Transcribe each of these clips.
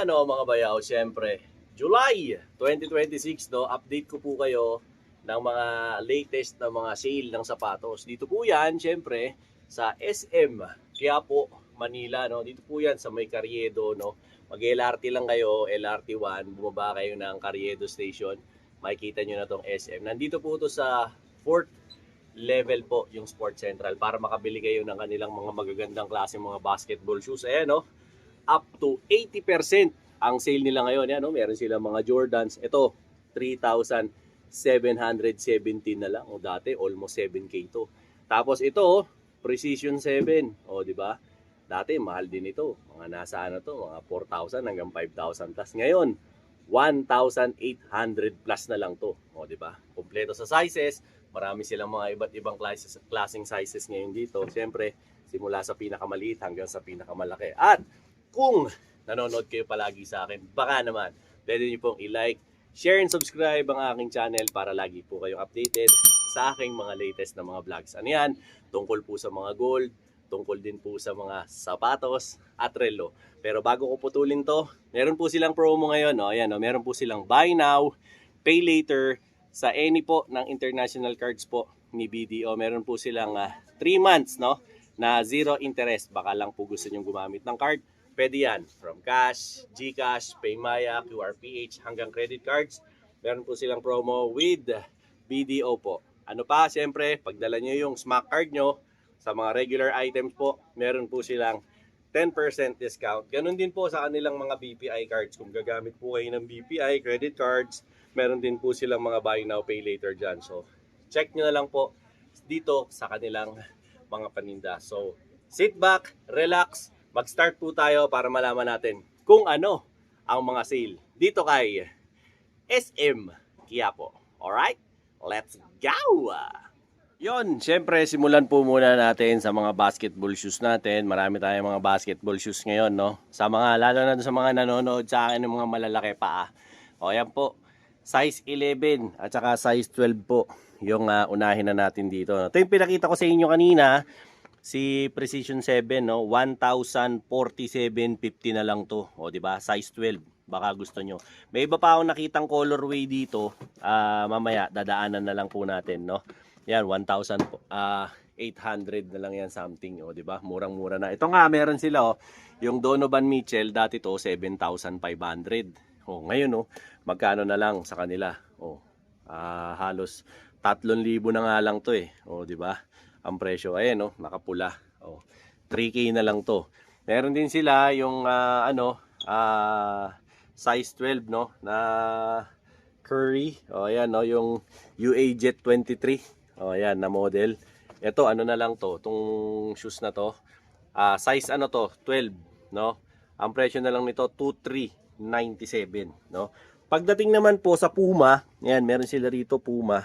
Ayan o mga bayaw, siyempre, July 2026, no, update ko po kayo ng mga latest na mga sale ng sapatos. Dito po yan, siyempre, sa SM, Quiapo, Manila, no. Dito po yan sa may Carriedo, no. Mag-LRT lang kayo, LRT 1, bumaba kayo ng Carriedo Station, makikita nyo na tong SM. Nandito po to sa 4th level po yung Sports Central para makabili kayo ng kanilang mga magagandang klase mga basketball shoes. Ayan, no, up to 80% ang sale nila ngayon. Yan, no? Meron silang mga Jordans. Ito, 3,717 na lang. O dati, almost 7K to. Tapos ito, Precision 7. O, di ba? Dati, mahal din ito. Mga nasa ano to, mga 4,000 hanggang 5,000 plus. Ngayon, 1,800 plus na lang to. O, di ba? Kompleto sa sizes. Marami silang mga iba't ibang klaseng sizes ngayon dito. Siyempre, simula sa pinakamaliit hanggang sa pinakamalaki. At kung nanonood kayo palagi sa akin, baka naman, pwede niyo pong i-like, share, and subscribe ang aking channel para lagi po kayong updated sa aking mga latest na mga vlogs. Ano yan? Tungkol po sa mga gold, tungkol din po sa mga sapatos at relo. Pero bago ko putulin to, meron po silang promo ngayon. No? Ayan, no? Meron po silang buy now, pay later sa any po ng international cards po ni BDO. Meron po silang 3 months, no, na zero interest. Baka lang po gusto nyo gumamit ng card. Pwede yan. From cash, GCash, Paymaya, QRPH, hanggang credit cards. Meron po silang promo with BDO po. Ano pa? Siyempre, pagdala nyo yung SMAC card nyo sa mga regular items po, meron po silang 10% discount. Ganun din po sa kanilang mga BPI cards. Kung gagamit po kayo ng BPI, credit cards, meron din po silang mga buy now, pay later dyan. So, check nyo na lang po dito sa kanilang mga paninda. So, sit back, relax, mag-start po tayo para malaman natin kung ano ang mga sale dito kay SM Quiapo. Alright? Let's go! Yon, syempre simulan po muna natin sa mga basketball shoes natin. Marami tayong mga basketball shoes ngayon, no? Sa mga, lalo na sa mga nanonood sa akin ng mga malalaki pa. O, yan po. Size 11 at saka size 12 po yung unahin na natin dito. Ito yung pinakita ko sa inyo kanina, si Precision 7, no, 1,047.50 na lang to. O, di ba? Size 12. Baka gusto nyo. May iba pa akong nakitang colorway dito. Mamaya dadaanan na lang po natin, no. Yan, 1,800 na lang yan something, o, di ba? Murang-mura na. Ito nga meron sila, oh. Yung Donovan Mitchell dati to 7,500. Oh, ngayon, oh, magkano na lang sa kanila? Oh, halos 3,000 na nga lang to eh. Oh, di ba? Ang presyo, ayan, oh, nakapula. Oh, 3K na lang to. Meron din sila yung size 12, no, na Curry. Oh, ayan, no, yung UA Jet 23. Oh, ayan, na model. Ito, ano na lang to, itong shoes na to. Size ano to, 12, no. Ang presyo na lang nito 2,397, no. Pagdating naman po sa Puma, ayan, meron sila rito Puma.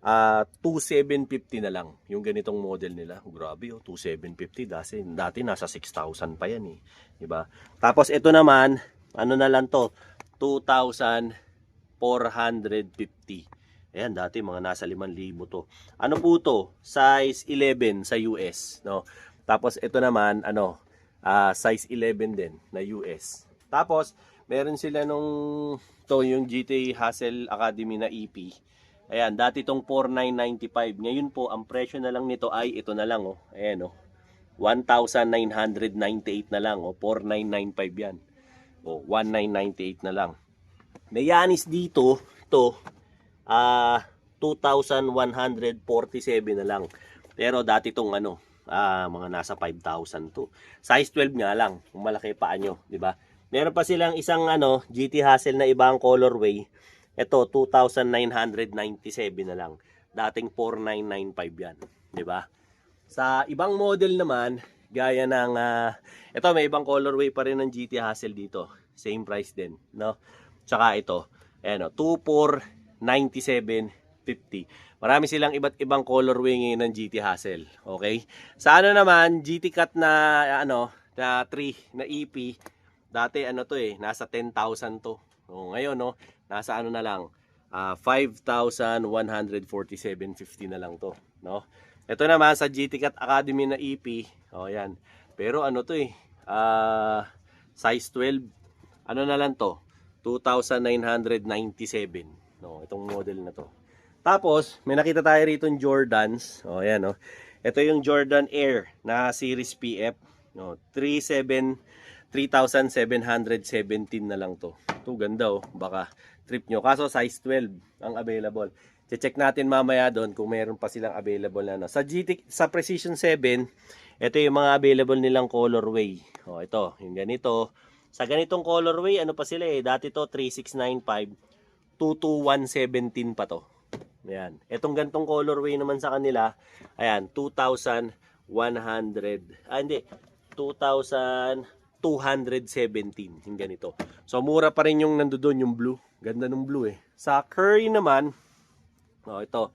2,750 na lang yung ganitong model nila. Grabe, oh, 2,750 dati nasa 6,000 pa yan eh, di ba? Tapos ito naman, ano na lang to, 2,450. Ayan, dati mga nasa 5,000 to. Ano po to? Size 11 sa US, no? Tapos ito naman, size 11 din na US. Tapos meron sila nung yung GT Hustle Academy na EP. Ayan, dati itong 4,995. Ngayon po, ang presyo na lang nito ay ito na lang, oh. Ayan, oh. 1,998 na lang, oh. 4,995 yan. Oh, 1,998 na lang. May Yanis dito, to 2,147 na lang. Pero dati itong mga nasa 5,000 to. Size 12 nga lang, kung malaki paa nyo, di ba? Meron pa silang isang GT Hustle na ibang colorway. Ito, 2,997 na lang. Dating 4,995 yan. Diba? Sa ibang model naman, gaya ng, ito, may ibang colorway pa rin ng GT Hustle dito. Same price din, no? Tsaka ito, ayan, 2,497.50. Marami silang iba't ibang colorway ngayon ng GT Hustle. Okay? Sa naman, GT Cut na, na 3, na EP, dati to nasa 10,000 to. So, ngayon, no, nasa na lang, 5,147.50 na lang to, no? Ito naman sa GT Cat Academy na EP, oh yan. Pero to size 12, Ano na lang to? 2,997. No, itong model na to. Tapos, may nakita tayo rito yung Jordans. O, ayan, no. Ito yung Jordan Air na Series PF. No, 3,717 na lang to. Ito, ganda, oh. Baka trip nyo. Kaso, size 12 ang available. Check natin mamaya doon kung meron pa silang available na. No. Sa Precision 7, ito yung mga available nilang colorway. O, ito, yung ganito. Sa ganitong colorway, ano pa sila eh. Dati to 3695, 22117 pa to. Ayan. Etong gantong colorway naman sa kanila, ayan, 2,100. Hindi, 2,217 yung ganito. So mura pa rin yung nandoon yung blue. Ganda ng blue eh. Sa Curry naman, ito.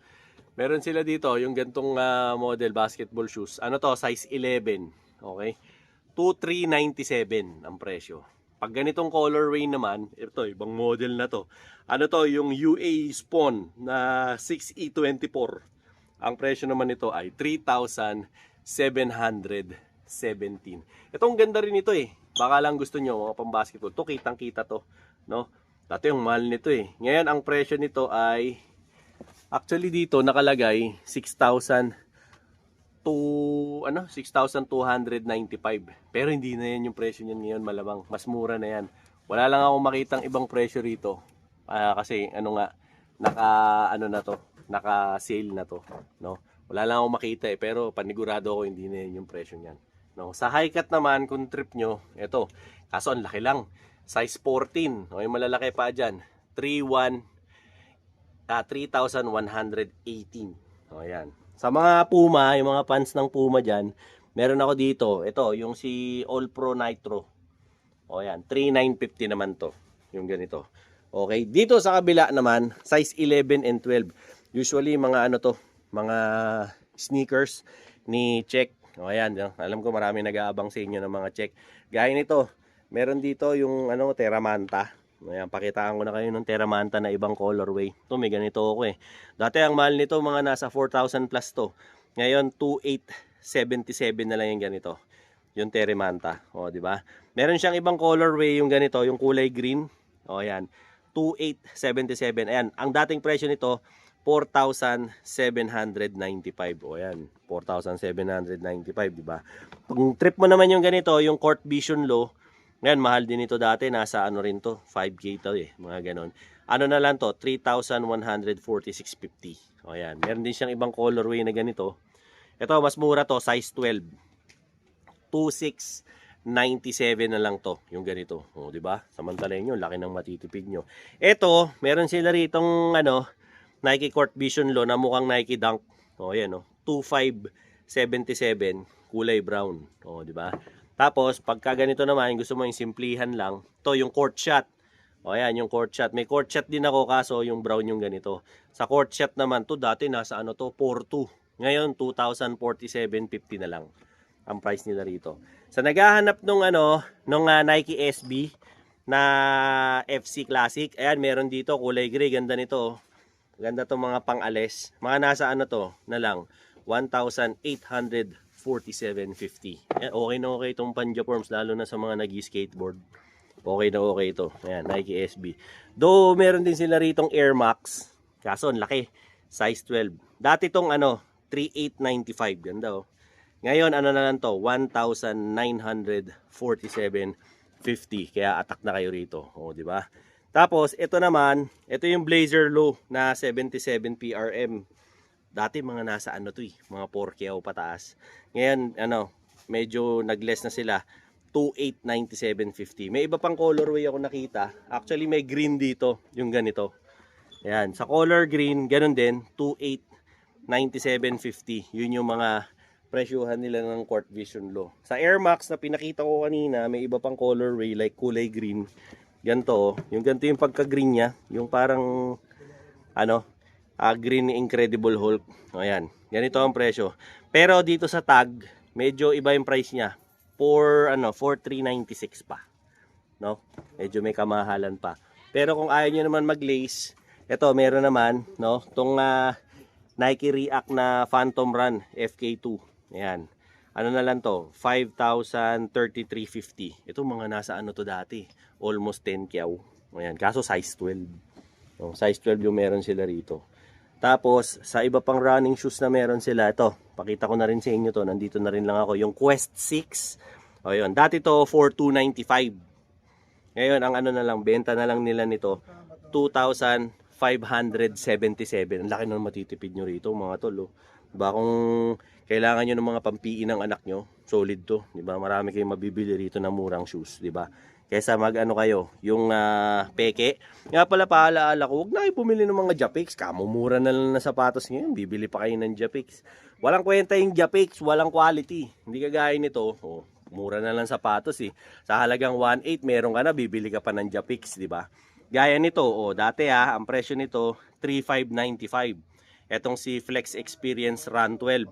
Meron sila dito yung gantong model basketball shoes. Ano to? Size 11. Okay? 2,397 ang presyo. Pag ganitong colorway naman, ito, ibang model na to. Ano to? Yung UA Spawn na 6E24. Ang presyo naman nito ay 3,717. Itong ganda rin ito eh. Baka lang gusto nyo, mga pang-basketball. To, kitang-kita to. No? Dati yung mahal nito eh. Ngayon, ang presyo nito ay, actually dito nakalagay 6,295. Pero hindi na yan yung presyo niyan ngayon, malamang. Mas mura na yan. Wala lang akong makitang ibang presyo rito. Kasi naka-sale na to, no? Wala lang akong makita eh, pero panigurado ako hindi na yan yung presyo niyan. No, sa high cut naman kung trip nyo, ito. Kaso ang laki lang. Size 14. O yung malalaki pa diyan. 3,118. O yan. Sa mga Puma, yung mga pants ng Puma diyan, meron ako dito. Ito, yung si All Pro Nitro. O yan, 3,950 naman to. Yung ganito. Okay, dito sa kabila naman, size 11 and 12. Usually mga mga sneakers ni Check. O ayan, alam ko marami nag-aabang sa inyo ng mga Check. Gaya nito, meron dito yung Terramanta. Ayan, pakitaan ko na kayo ng Terramanta na ibang colorway. Ito, may ganito ako eh. Dati ang mahal nito, mga nasa 4,000 plus to. Ngayon, 2,877 na lang yung ganito. Yung Terramanta. O, di ba? Meron siyang ibang colorway yung ganito, yung kulay green. O, ayan. 2,877. Ayan, ang dating presyo nito, 4,795. O, ayan. 4,795, di ba? Pag trip mo naman yung ganito, yung Court Vision Low, ngayon, mahal din ito dati. Nasa rin to? 5K to eh. Mga ganon. Ano na lang to? 3,146.50. O yan. Meron din siyang ibang colorway na ganito. Ito, mas mura to. Size 12. 2,697 na lang to. Yung ganito. O, diba? Samantalahin nyo. Laki ng matitipid nyo. Ito, meron sila ritong Nike Court Vision Low na mukhang Nike Dunk. O, yan o. 2,577. Kulay brown. O, diba? Tapos, pagka ganito naman, gusto mo yung simplihan lang, to yung court shot. O ayan, yung court shot. May court shot din ako, kaso yung brown yung ganito. Sa court shot naman, to dati nasa 4,200. Ngayon, 2,047.50 na lang ang price nila rito. Sa naghahanap nung Nike SB na FC Classic, ayan, meron dito, kulay gray, ganda nito. Ganda tong mga pang-ales. Mga nasa na lang, 1,847.50. Okay na okay itong Panjaforms, lalo na sa mga nag-skateboard. Okay na okay ito. Ayan, Nike SB. Though meron din sila ritong Air Max. Kaso laki. Size 12. Dati itong 3,895. Ganda oh. Ngayon na lang to, 1,947.50. Kaya attack na kayo rito. O, di ba? Tapos ito naman, ito yung Blazer Low na 77 PRM. Dati mga nasa mga 4K pataas. Ngayon, medyo nag-less na sila. 2,897.50. May iba pang colorway ako nakita. Actually, may green dito. Yung ganito. Ayan. Sa color green, ganun din. 2,897.50. Yun yung mga presyuhan nila ng Court Vision Low. Sa Air Max na pinakita ko kanina, may iba pang colorway like kulay green. Ganito. Yung ganito yung pagka-green niya. Yung parang, Green Incredible Hulk. O yan. Ganito ang presyo. Pero dito sa tag, medyo iba yung price niya. 4,396 pa. No? Medyo may kamahalan pa. Pero kung ayaw niyo naman mag-lace, ito meron naman, no, tong Nike React na Phantom Run FK2. Ayan. ano na lang to, 5,033.50. Ito mga nasa ano to dati, almost 10 kyaw. Ayan, kaso size 12. Oh, size 12 yung meron sila rito. Tapos, sa iba pang running shoes na meron sila, ito, pakita ko na rin sa inyo to, nandito na rin lang ako, yung Quest 6. O yun, dati to 4,295. Ngayon, ang ano na lang, benta na lang nila nito, 2,577. Ang laki na matitipid nyo rito, mga tol. Oh. Diba, kung kailangan nyo ng mga pampiin ng anak nyo, solid to. Diba, marami kayong mabibili rito na murang shoes. Diba? Kesa mag-ano kayo, yung peke. Nga pala, paalaala ko, huwag na kayo bumili ng mga Japix. Kamumura na lang na sapatos ngayon. Bibili pa kayo ng Japix. Walang kwenta yung Japix, walang quality. Hindi kagaya nito. Oh, mura na lang sapatos eh. Sa halagang 1.8, meron ka na, bibili ka pa ng Japix, di ba? Gaya nito, oh, dati ang presyo nito, 3,595. Etong si Flex Experience Run 12.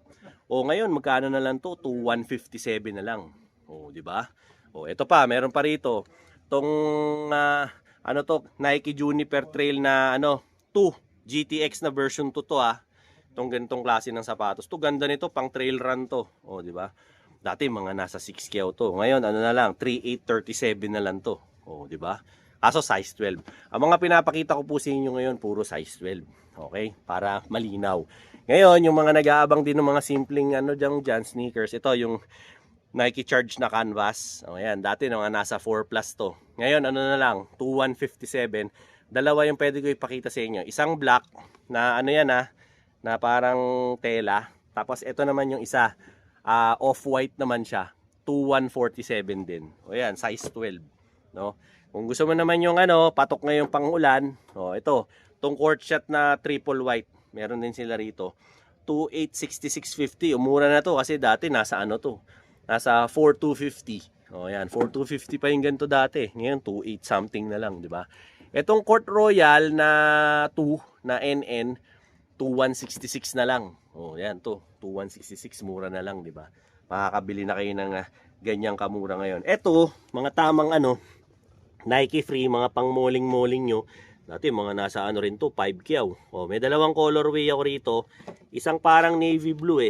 O ngayon, magkano na lang to? 2,157 na lang. O, di ba? O, ito pa, meron pa rito. Tong ano to, Nike Juniper Trail na 2 GTX na version 2 to Tong ganitong klase ng sapatos. To ganda nito, pang trail run to. O, di ba? Dati mga nasa 6 kyaw to. Ngayon, ano na lang, 3,837 na lang to. O, di ba? Kaso size 12. Ang mga pinapakita ko po sa inyo ngayon, puro size 12. Okay? Para malinaw. Ngayon, yung mga nag-aabang din ng mga simpleng dyan, sneakers. Ito yung Nike Charge na canvas. O yan, dati nasa 4 plus to. Ngayon, ano na lang, 2,157. Dalawa yung pwede ko ipakita sa inyo. Isang black na na parang tela. Tapos ito naman yung isa, off-white naman siya. 2,147 din. O yan, size 12. No? Kung gusto mo naman yung patok ngayong pang-ulan, ito, tong court shot na triple white. Meron din sila rito. 2,866.50. Umura na to kasi dati nasa nasa 4,250. O yan, 4,250 pa yung ganito dati. Ngayon 2,8 something na lang, di ba? Etong Court Royal na 2 na NN 2,166 na lang. O yan to, 2,166 mura na lang, di ba? Makakabili na kayo ng ganyang kamura ngayon. Eto, mga tamang Nike Free, mga pang-moling-moling nyo. Dati mga nasa rin to, 5 kyaw. O, may dalawang colorway ako rito. Isang parang navy blue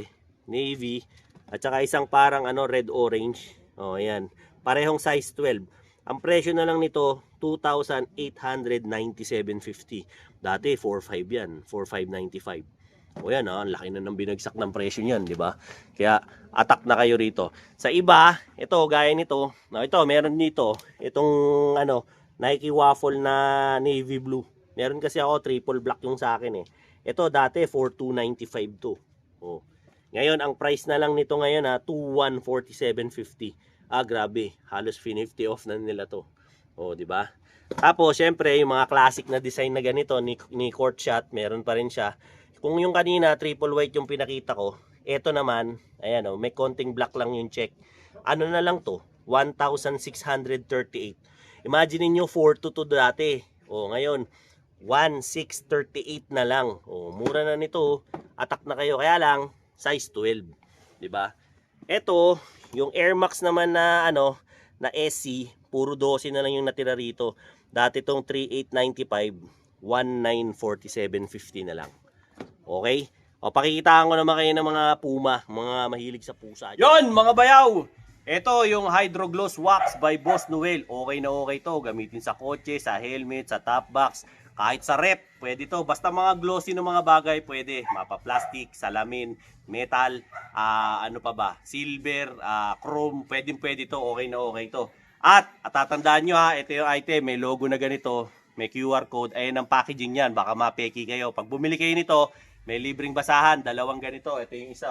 navy. At saka isang parang red orange. O, ayan. Parehong size 12. Ang presyo na lang nito, 2,897.50. Dati 4,500 yan. 4,595. O yan, ang laki na ng binagsak ng presyo niyan, di ba? Kaya attack na kayo rito. Sa iba, ito gaya nito. Ito, meron dito. Itong Nike Waffle na navy blue. Meron kasi ako triple black yung sa akin Ito dati 4,295 to. Oh. Ngayon, ang price na lang nito ngayon 2,147.50. Grabe. Halos 50 off na nila to. O, di ba? Tapos, syempre, yung mga classic na design na ganito, ni Court Shot, meron pa rin siya. Kung yung kanina, triple white yung pinakita ko, ito naman, ayan may konting black lang yung check. Ano na lang to? 1,638. Imagine niyo 422 dati. O, ngayon, 1,638 na lang. O, mura na nito. Attack na kayo. Kaya lang, size 12, 'di ba? Ito, yung Air Max naman na na SC, puro 12 na lang yung natira rito. Dati tong 3,895, 1,947.50 na lang. Okay? O pakikitaan ko naman kayo ng mga puma, mga mahilig sa pusa. Yon, mga bayaw. Ito yung Hydro Gloss Wax by Boss Noel. Okay na okay to, gamitin sa kotse, sa helmet, sa top box. Kahit sa rep, pwede to. Basta mga glossy ng mga bagay, pwede. Mapa-plastic, salamin, metal, ano pa ba? Silver, chrome, pwede to. Okay na okay to. At tatandaan nyo ito yung item. May logo na ganito. May QR code. Ayan ang packaging yan. Baka mapeki kayo. Pag bumili kayo nito, may libreng basahan. Dalawang ganito. Ito yung isa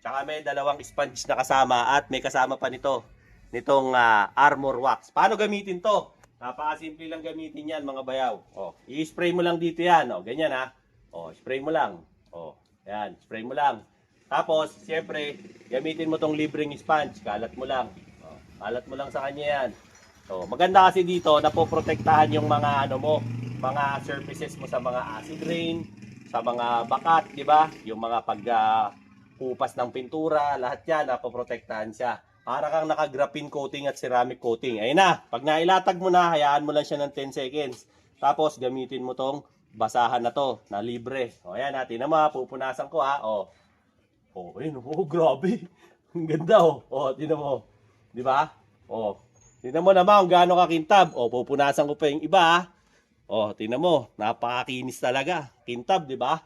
Tsaka may dalawang sponge na kasama. At may kasama pa nitong Armor Wax. Paano gamitin to? Napakasimple lang gamitin yan, mga bayaw. I-spray mo lang dito yan. Ganyan spray mo lang. Yan, spray mo lang. Tapos, siyempre, gamitin mo tong libreng sponge. Kalat mo lang. Kalat mo lang sa kanya yan. Maganda kasi dito, napoprotektahan yung mga mga surfaces mo sa mga acid rain, sa mga bakat, di ba? Yung mga pagkupas ng pintura, lahat yan, napoprotektahan siya. Para kang naka-graphene coating at ceramic coating. Ayun na. Pag nailatag mo na, hayaan mo lang siya ng 10 seconds. Tapos, gamitin mo tong basahan na to, na libre. Ayan natin na pupunasan ko ayun. Grabe. Ang ganda oh. Oh, tingnan mo. 'Di ba? Oh. Tingnan mo naman kung gaano kakintab. Oh, pupunasan ko pa yung iba ah. Oh, tingnan mo, napakakinis talaga. Kintab, 'di ba?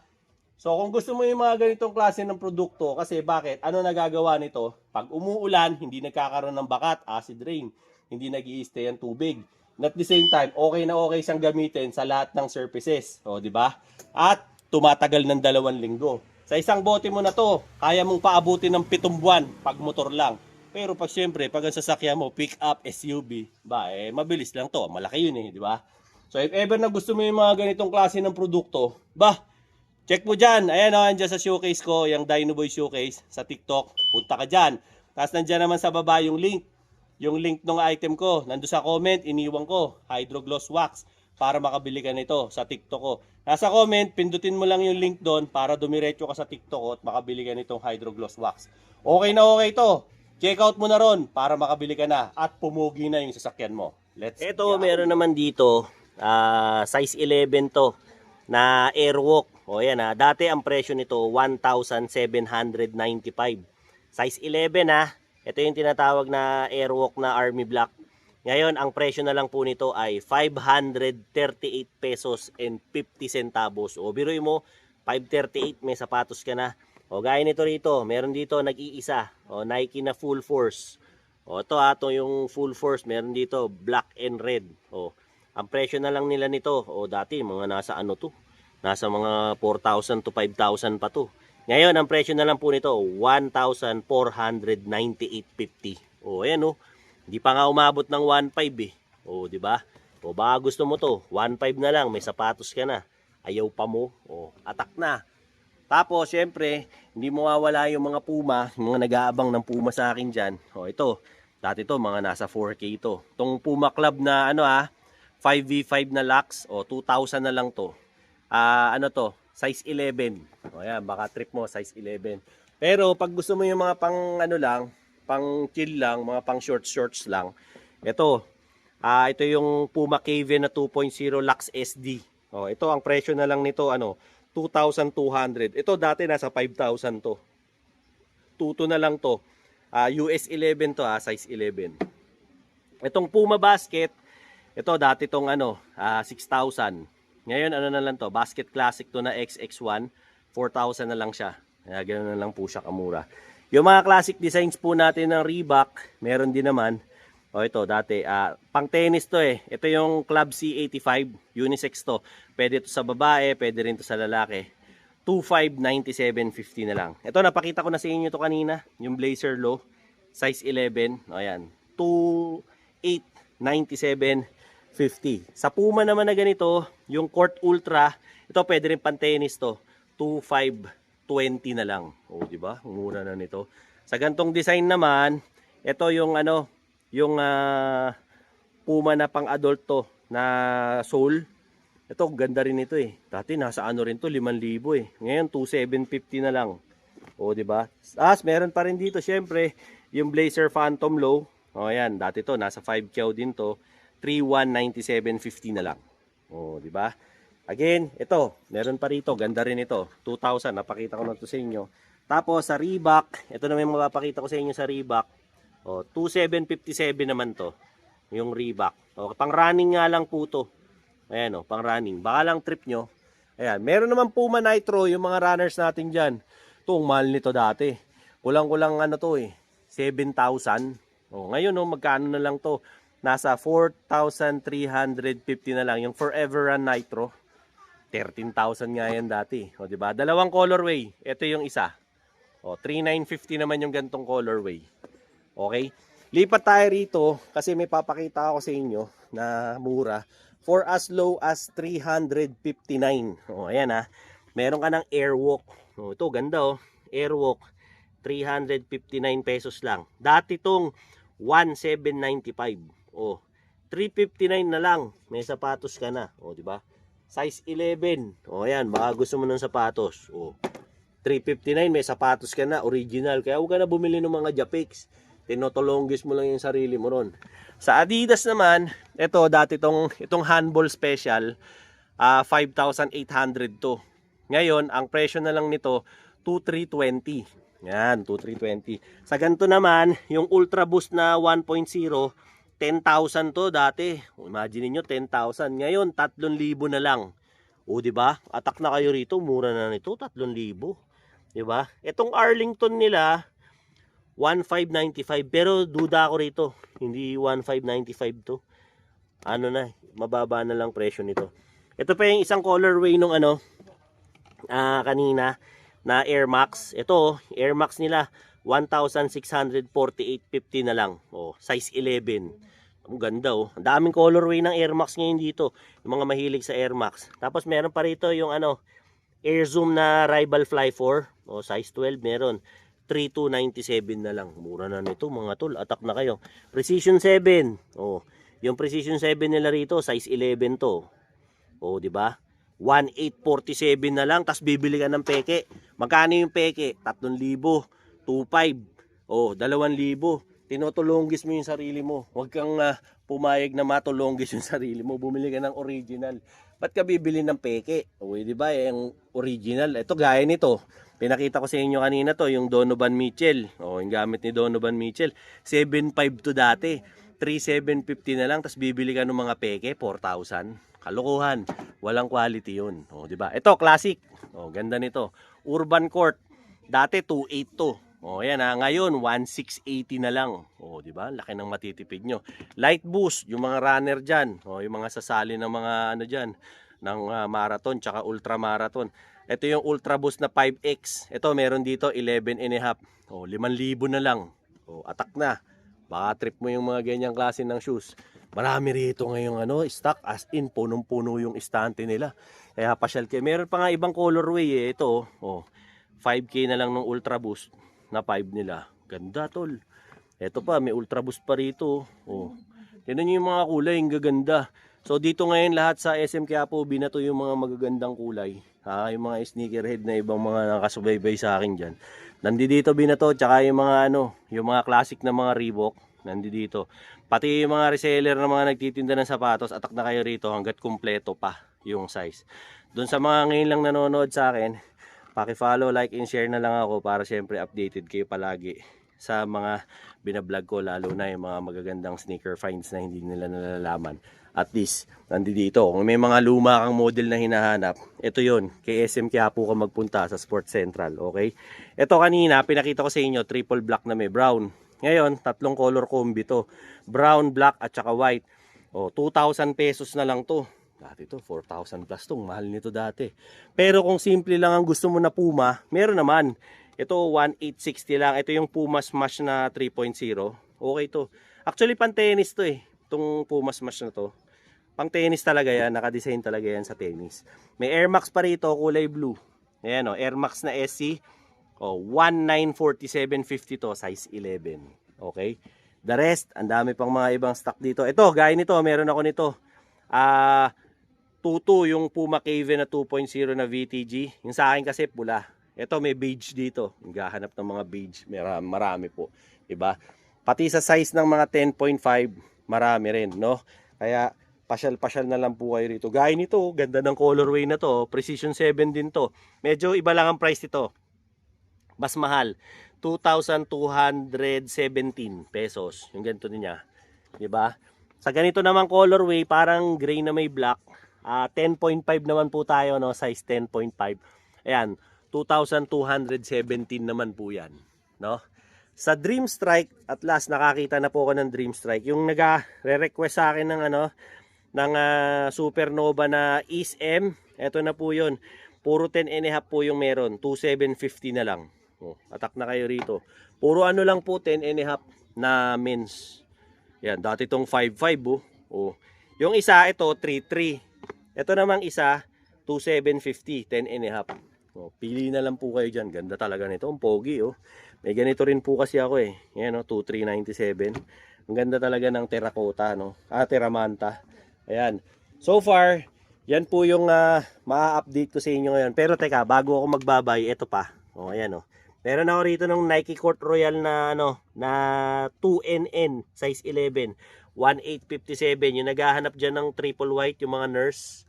So kung gusto mo yung mga ganitong klase ng produkto, kasi bakit? Ano nagagawa nito? Pag umuulan, hindi nagkakaroon ng bakat, acid rain. Hindi nag-i-stay ang tubig. And at the same time, okay siyang gamitin sa lahat ng surfaces. O, di ba? At tumatagal ng 2 linggo. Sa isang bote mo na to, kaya mong paabutin ng 7 buwan pag motor lang. Pero pag syempre, pag ang sasakyan mo, pick up, SUV, mabilis lang to. Malaki yun di ba? So if ever na gusto mo yung mga ganitong klase ng produkto, check mo dyan. Ayan o, andyan sa showcase ko, yung Dinoboy Showcase sa TikTok. Punta ka dyan. Tapos nandyan naman sa baba yung link. Yung link ng item ko. Nandun sa comment, iniwan ko. Hydro Gloss Wax. Para makabili ka nito sa TikTok ko. Nasa comment, pindutin mo lang yung link doon para dumiretso ka sa TikTok ko at makabili ka nitong Hydro Gloss Wax. Okay na okay to. Check out mo na ron para makabili ka na at pumugi na yung sasakyan mo. Ito, meron naman dito, size 11 to na Airwalk. O yan dati ang presyo nito 1,795. Size 11 Ito yung tinatawag na Airwalk na Army Black. Ngayon, ang presyo na lang po nito ay 538 pesos and 50 centavos. O biruin mo, 538 may sapatos ka na. O gaya nito rito, meron dito nag-iisa. O Nike na Full Force. O ito ito yung Full Force, meron dito black and red. O ang presyo na lang nila nito, o dati mga nasa ano to? Nasa mga 4,000 to 5,000 pa to. Ngayon, ang presyo na lang po nito, 1,498.50. O ayan hindi pa nga umabot ng 1,500 O di ba? O baka gusto mo to, 1,500 na lang, may sapatos ka na. Ayaw pa mo, atak na. Tapos, syempre, hindi mo mawala yung mga Puma, yung mga nag-aabang ng Puma sa akin dyan. O ito, dati to, mga nasa 4K to. Itong Puma Club na 5v5 na Lux, 2,000 na lang to. Size 11. O yan, baka trip mo, size 11. Pero pag gusto mo yung mga pang pang chill lang, mga pang shorts lang. Ito yung Puma KV na 2.0 Lux SD. Ito ang presyo na lang nito 2,200. Ito dati nasa 5,000 to. Tuto na lang to. US 11 to size 11. Itong Puma Basket, ito dati tong 6,000. Ngayon na lang to, Basket Classic to na XX1, 4,000 na lang siya. Kaya ganoon na lang po siya kamura. Yung mga classic designs po natin ng Reebok, meron din naman. Ito dati, pang tennis to Ito yung Club C85, unisex to. Pwede to sa babae, pwede rin to sa lalaki. 2,597.50 na lang. Ito napakita ko na sa inyo to kanina, yung Blazer Low, size 11. Ayan, 2,897.50. Sa Puma naman na ganito, yung Court Ultra, ito pwede rin pan-tennis to. 2,520 na lang. Di ba? Mura na nito. Sa gantong design naman, ito yung yung Puma na pang-adult to na sole. Ito ganda rin ito Dati nasa rin to 5,000 Ngayon 2,750 na lang. Di ba? Meron pa rin dito syempre yung Blazer Phantom Low. Ayan, dati to nasa 5K din to. 3,197.50 na lang. Di ba? Again, ito, meron pa rito, ganda rin ito. 2,000, napakita ko na to sa inyo. Tapos sa Reebok, ito na may mapapakita ko sa inyo sa Reebok. 2,757 naman to, yung Reebok. Pang running nga lang po to. Ayan pang running. Baka lang trip nyo. Ayan, meron naman Puma Nitro, yung mga runners natin dyan. Ito, ang mahal nito dati. Kulang-kulang 7,000. Ngayon magkano na lang to? Nasa 4,350 na lang yung Forever Run Nitro. 13,000 nga yan dati. Di ba? Dalawang colorway. Ito yung isa. 3,950 naman yung gantong colorway. Okay? Lipat tayo rito kasi may papakita ako sa inyo na mura. For as low as 359. Ayan Meron ka ng Airwalk. Ito ganda Airwalk. 359 pesos lang. Dati tong 1,795. 359 na lang. May sapatos ka na. Di ba? Size 11. Ayan, baka gusto mo ng sapatos. 359 may sapatos ka na, original. Kaya huwag ka na bumili ng mga Japix. Tinotolongis mo lang yung sarili mo ron. Sa Adidas naman, ito dati itong handball special, 5,800 to. Ngayon, ang presyo na lang nito 2,320. Yan, 2320. Sa ganito naman, yung Ultra Boost na 1.0, 10,000 to dati. Imagine niyo 10,000. Ngayon, 3,000 na lang. O, di ba? Atak na kayo rito, mura na nito, 3,000. Di ba? Itong Arlington nila, 1,595. Pero duda ako rito. Hindi 1,595 to. Ano na, mababa na lang presyo nito. Ito pa yung isang colorway nung kanina na Air Max. Ito, Air Max nila 1,648.50 na lang. Oh, size 11. Ang ganda oh. Ang daming colorway ng Air Max ngayon dito. Yung mga mahilig sa Air Max. Tapos meron pa rito yung Air Zoom na Rival Fly 4. Oh, size 12 meron. 3,297 na lang. Mura na nito mga tol. Atak na kayo. Precision 7. Oh, yung Precision 7 nila rito, size 11 to. Oh, di ba? 1,847 na lang, tapos bibili ka ng peke. Magkano yung peke? 3,000, 2,500, oh, 2,000. Tinutulonggis mo yung sarili mo. Huwag kang pumayag na matulonggis yung sarili mo. Bumili ka ng original. Ba't ka bibili ng peke? O, di ba? Yung original. Ito, gaya nito. Pinakita ko sa inyo kanina to, yung Donovan Mitchell. O, yung gamit ni Donovan Mitchell. 7,500 to dati. 3,750 na lang, tapos bibili ka ng mga peke, 4,000. Kalokohan. Walang quality yun. O, di ba? Ito, classic. O, ganda nito. Urban Court. Dati, 2,800 to. O, yan ha. Ngayon, 1,680 na lang. O, di ba? Laki ng matitipid nyo. Light Boost, yung mga runner dyan. O, yung mga sasali ng mga dyan, ng marathon, tsaka ultra marathon. Ito yung Ultra Boost na 5X. Ito, meron dito, 11.5. O, 5,000 na lang. O, atak na. Baka trip mo yung mga ganyang klase ng shoes. Marami rito ngayong stock, as in punong-puno yung estante nila. Kaya pasyal kayo. Meron pa nga ibang colorway eh. Ito, 5K na lang ng Ultra Boost na 5 nila. Ganda tol. Ito pa, may Ultra Boost pa rito. Oh. Tignan niyo yung mga kulay, yung gaganda. So dito ngayon lahat sa SM Quiapo, binato yung mga magagandang kulay. Yung mga sneakerhead na ibang mga nakasubaybay sa akin dyan. Nandito binato, tsaka yung mga yung mga classic na mga Reebok. Nandito. Pati yung mga reseller na mga nagtitinda ng sapatos, atak na kayo rito hanggat kumpleto pa yung size. Doon sa mga ngayon lang nanonood sa akin, paki-follow, like, and share na lang ako para syempre updated kayo palagi sa mga binablog ko, lalo na yung mga magagandang sneaker finds na hindi nila nalalaman. At least, nandito. Kung may mga luma kang model na hinahanap, ito yon, kay SM Quiapo ka magpunta sa Sports Central, okay? Ito kanina, pinakita ko sa inyo, triple black na may brown. Ngayon, tatlong color combi to. Brown, black, at saka white. O, 2,000 pesos na lang to. Dati to, 4,000 plus tong. Mahal nito dati. Pero kung simple lang ang gusto mo na Puma, meron naman. Ito, 1,860 lang. Ito yung Puma Smash na 3.0. Okay to. Actually, pang tennis to eh. Itong Puma Smash na to. Pang tennis talaga yan. Nakadesign talaga yan sa tennis. May Air Max pa rito, kulay blue. Ayan o, Air Max na SC. O, 1,947.50 to, size 11. Okay? The rest, ang dami pang mga ibang stock dito. Ito, gaya nito, meron ako nito. 2.2 yung Puma Cave na 2.0 na VTG. Yung sa akin kasi pula. Ito may beige dito. Yung gahanap ng mga beige, marami po, 'di ba? Pati sa size ng mga 10.5, marami rin, no? Kaya pasyal-pasyal na lang po kayo rito. Gaya nito, ganda ng colorway na to, Precision 7 din to. Medyo iba lang ang price nito. Mas mahal, 2,217 pesos. Yung ganito niya, 'di ba? Sa ganito naman colorway, parang gray na may black, 10.5 naman po tayo, no, size 10.5. Ayan, 2,217 naman po 'yan, no? Sa Dream Strike, at last nakakita na po ako ng Dream Strike. Yung nagre-request sa akin ng ng Supernova na East M, eto na po 'yon. Puro 10.5 po yung meron, 2,750 na lang. Oh, atak na kayo rito. Puro lang po 10.5 na men's. Yan, dati itong 5.5 oh. Yung isa, ito 3.3. Ito namang isa, 2,750, 10.5. Oh, pili na lang po kayo dyan. Ganda talaga nito. Ang pogi oh. May ganito rin po kasi ako eh. Yan oh, 2,397. Ang ganda talaga ng terracotta, no? Terramanta. Ayan. So far, yan po yung ma-update ko sa inyo ngayon. Pero teka, bago ako magbabay, ito pa. Oh, ayan oh. Meron ako rito ng Nike Court Royal na na 2NN size 11, 1,857. Yung naghahanap diyan ng triple white, yung mga nurse.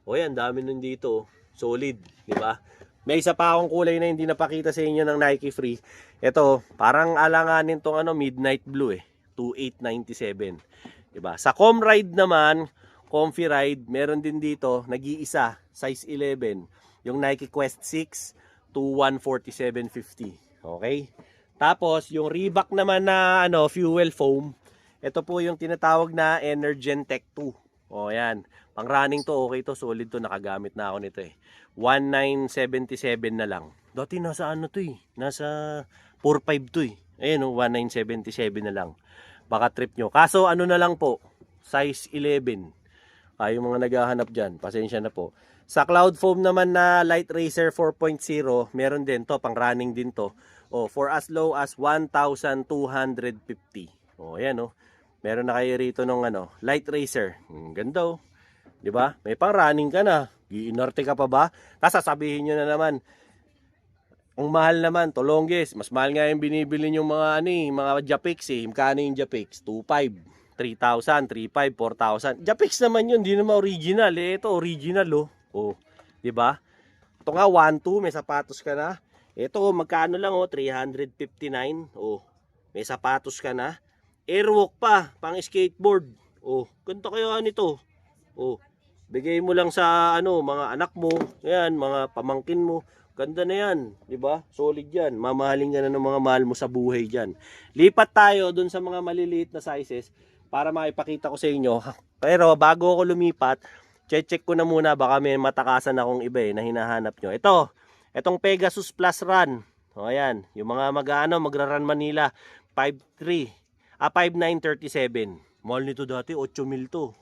O yan, dami nun dito, solid, di ba? may isa pa akong kulay na hindi napakita sa inyo ng Nike Free. Ito, parang alanganin tong midnight blue 2897. Diba? Sa Comride naman, Comfy Ride, meron din dito, nag-iisa, size 11, yung Nike Quest 6 2147.50. Okay? Tapos, yung Reebok naman na fuel foam, ito po yung tinatawag na Energen Tech 2. O yan, pang running to, okay to, solid to, nakagamit na ako nito 1977 na lang. Dati nasa nasa 45 to Ayun 1977 na lang. Baka trip nyo. Kaso na lang po, size 11. Yung mga naghahanap dyan, pasensya na po. Sa Cloud Foam naman na Light Racer 4.0, meron din to, pang running din to. For as low as 1,250. Ayan Meron na kayo rito nung Light Racer. Ganda 'Di ba? May pang running ka na. Giinarte ka pa ba? Tapos sasabihin nyo na naman, ang mahal naman, to longest. Mas mahal nga yung binibili yung mga mga Japix Magkano yung Japix? 2,500, 3,000, 3,500, 4,000. Japix naman yun, di naman original. Ito original 'di ba? Ito nga 1,200, may sapatos ka na. Ito magkano lang 359. May sapatos ka na. Airwalk pa, pang skateboard. Ganito kayo nito. Bigay mo lang sa mga anak mo, ayan, mga pamangkin mo. Ganda na yan, 'di ba? Solid 'yan. Mamahalin ka na ng mga mahal mo sa buhay diyan. Lipat tayo dun sa mga maliliit na sizes para maipakita ko sa inyo. Pero bago ako lumipat, check ko na muna, baka may matakasan akong iba na hinahanap nyo. Itong Pegasus Plus Run. Ayan, yung mga magra-run Manila 5.3 5.937. Mahal nito dati 8,000 to.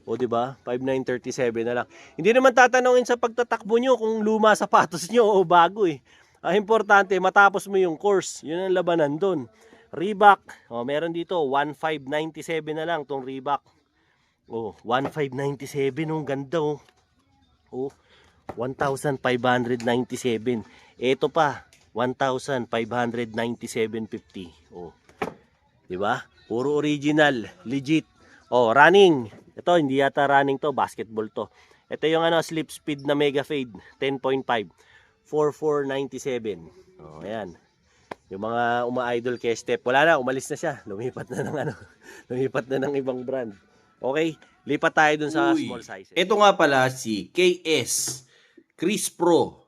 'Di ba? 5.937 na lang. Hindi naman tatanungin sa pagtatakbo nyo kung luma sapatos nyo o bago Ang importante, matapos mo yung course. Yun ang labanan doon. Reebok, meron dito 1.597 na lang tong Reebok. 1.597 ganda 1,597. Ito pa 1,597.50. 'Di ba? Puro original, legit. Running. Ito hindi yata running to, basketball to. Ito yung slip speed na Mega Fade 10.5. 4,497. Ayan. Yung mga uma-idol kay Step, wala na, umalis na siya. Lumipat na ng lumipat na ng ibang brand. Okay, lipat tayo dun sa small sizes. Ito nga pala si KS Crease Pro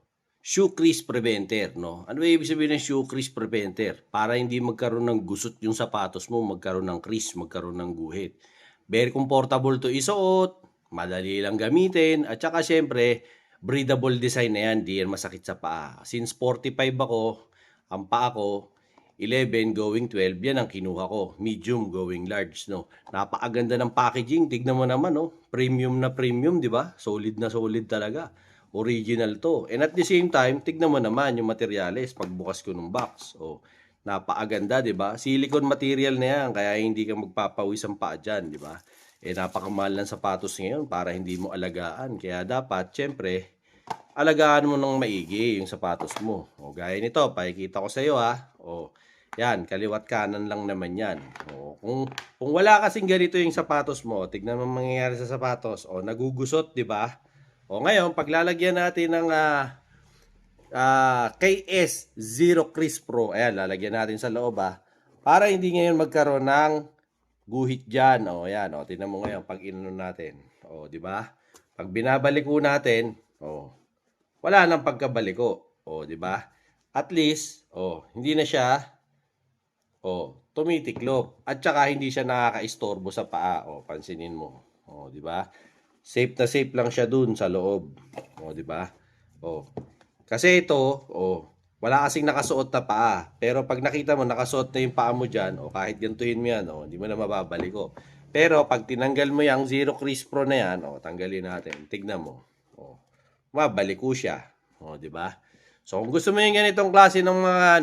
Shoe Crease Preventer, Ano ba ibig sabihin ng Shoe Crease Preventer? Para hindi magkaroon ng gusot yung sapatos mo, magkaroon ng crease, magkaroon ng guhit. Very comfortable to isuot, madali lang gamitin, at saka syempre, breathable design na yan, di yan masakit sa paa. Since 45 ako, ang paa ko, 11 going 12, yan ang kinuha ko. Medium going large, Napakaganda ng packaging, tignan mo naman, Premium na premium, di ba? Solid na solid talaga. Original to. And at the same time, tignan mo naman yung materials pagbukas ko ng box. Napakaganda, di ba? Silicone material na yan, kaya hindi ka magpapawis ang paa dyan, di ba? Napakamahal ng sapatos ngayon para hindi mo alagaan. Kaya dapat, syempre, alagaan mo ng maigi yung sapatos mo. Gaya nito, pakikita ko sa iyo yan, kaliwat kanan lang naman yan. Kung wala kasing ganito yung sapatos mo, tignan mo mangyayari sa sapatos. Nagugusot, di ba? Ngayon, paglalagyan natin ng KS Zero Crease Pro. Ayan, lalagyan natin sa loob para hindi ngayon magkaroon ng guhit dyan. Ayan, tingnan mo ngayon pag inunon natin. Di ba? Pag binabaliko natin, wala nang pagkabaliko. Di ba? At least, hindi na siya tumitiklop. At saka hindi siya nakakaistorbo sa paa. Pansinin mo. Di ba? Safe na safe lang siya dun sa loob. Di ba? Kasi ito, wala kasing nakasuot na paa. Pero pag nakita mo, nakasuot na yung paa mo dyan, kahit gantuhin mo yan, hindi mo na mababalik. Pero pag tinanggal mo yung Zero Crease Pro na yan, tanggalin natin. Tignan mo. Mabaliko siya. Di ba? So, kung gusto mo yung ganitong klase ng mga,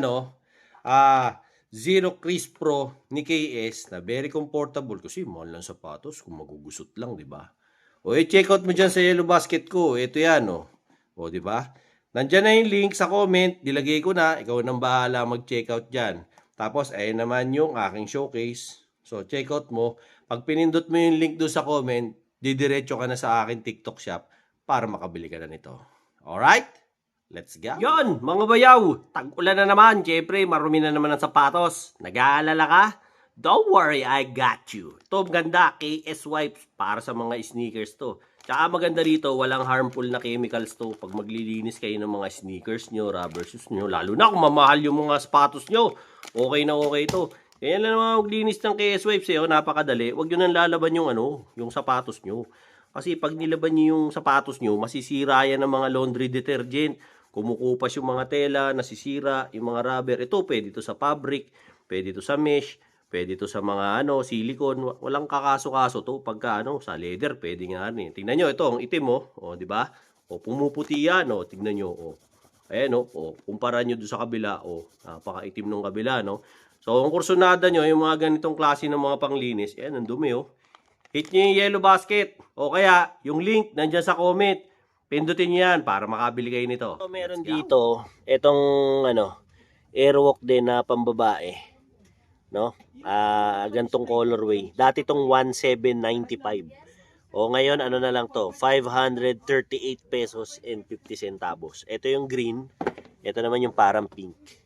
Zero Crease Pro ni KS na very comfortable kasi mahal lang sapatos kung magugusot lang, di ba? Check out mo dyan sa Yellow Basket ko. Ito yan, di ba? Nandiyan na yung link sa comment, dilagay ko na, ikaw nang bahala mag-check out dyan. Tapos, ayun naman yung aking showcase. So, check out mo. Pag pinindot mo yung link doon sa comment, didiretso ka na sa aking TikTok shop para makabili ka na nito. Alright? Let's go! Yon, mga bayaw! Tag-ulan na naman. Siyempre, marumi na naman ang sapatos. Nag-aalala ka? Don't worry, I got you. Ito, ganda. KS Wipes para sa mga sneakers to. Tsaka maganda dito, walang harmful na chemicals to. Pag maglilinis kayo ng mga sneakers nyo, rubber shoes nyo, lalo na kung mamahal yung mga sapatos nyo, okay na okay to. Kaya lang naman maglinis ng KS Wipes napakadali. Huwag nyo nang lalaban yung yung sapatos nyo. Kasi pag nilaban nyo yung sapatos nyo, masisira yan ng mga laundry detergent. Kumukupas yung mga tela, nasisira, yung mga rubber. Ito, pwede ito sa fabric, pwede ito sa mesh, pwede ito sa mga silicone. Walang kakaso-kaso to. Pagka sa leather, pwede nga Tingnan nyo, ito, ang itim di ba? Pumuputi yan, tingnan nyo, Ayan, kumpara nyo doon sa kabila, napaka-itim nung kabila, So, ang kursunada nyo, yung mga ganitong klase ng mga panglinis, ang dumi, Hit nyo yung yellow basket. O kaya, yung link, nandyan sa comment. Pindutin nyo yan para makabili kayo nito. So, meron dito, itong Airwalk din na pambabae. Gantong colorway. Dati itong 1,795. O ngayon, na lang to? 538 pesos and 50 centavos. Ito yung green. Ito naman yung parang pink.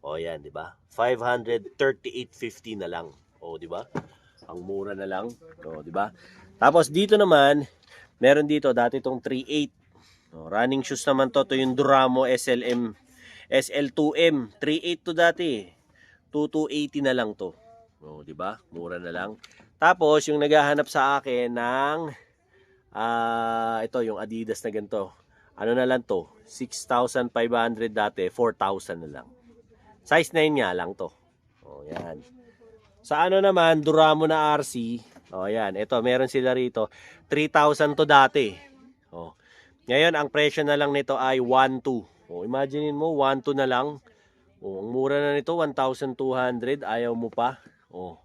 O yan, di ba? 538.50 na lang. O, di ba? Ang mura na lang. O, di ba? Tapos dito naman, meron dito dati itong 3.8. Running shoes naman to. Ito yung Duramo SL2M. 3.8 to dati. 2,280 na lang to. O, di ba? Mura na lang. Tapos yung naghahanap sa akin ng ito yung Adidas na ganito. Na lang to? 6,500 dati, 4,000 na lang. Size 9 nga lang to. O, yan. Sa naman, Duramo na RC. O, yan. Ito, meron sila rito. 3,000 to dati. O. Ngayon, ang presyo na lang nito ay 1,200. O, imaginein mo, 1,200 na lang. O, ang mura na nito, 1,200. Ayaw mo pa. O,